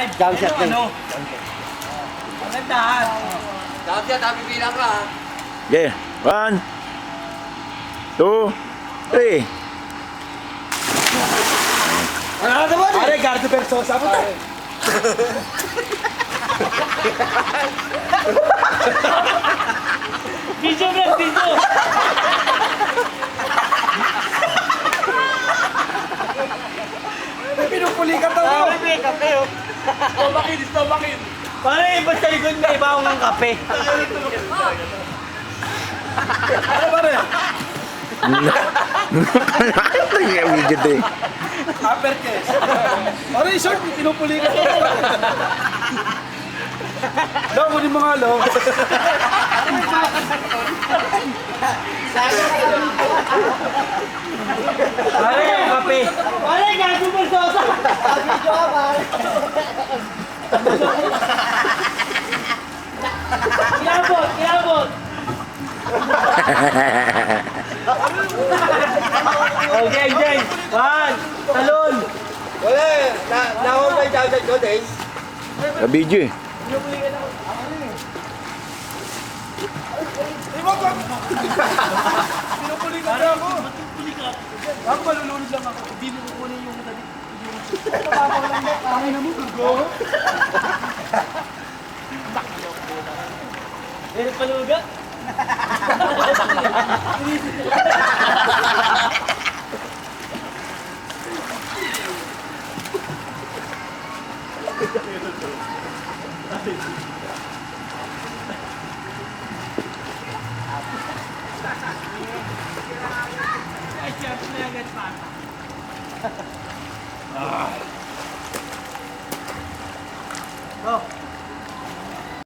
Live. Jump shot din. Ano? Magandaan. Jump shot, happy bilang ka ha. Okay. 1, 2, 3. Ano naman eh? Pare, Gardo Persosa mo tayo. Video vlog, video. Pinupuli ka to. May kape oh. Stomakin. Pare, iba sa likod na iba akong ng kape. Ano ba rin? Video to eh. Upper case. Ano yung short? Pinupuli ka to. Daw, kunin mo nga lo. Pare, yung kape. Pare, Gardo Persosa. Video ka, pare. Kilabot. Okay, Jay. One, talon. Wala. Nakawag tayo jump shot ko, Dave. Sa video eh. Pinupuli ka na ako. Ako malulunod lang ako. Hindi mo kukunin yung dali. Tapapaw lang mo. Pangin na mo. Go. Meron paluga. Ay, siyempre na agad pata. Oh.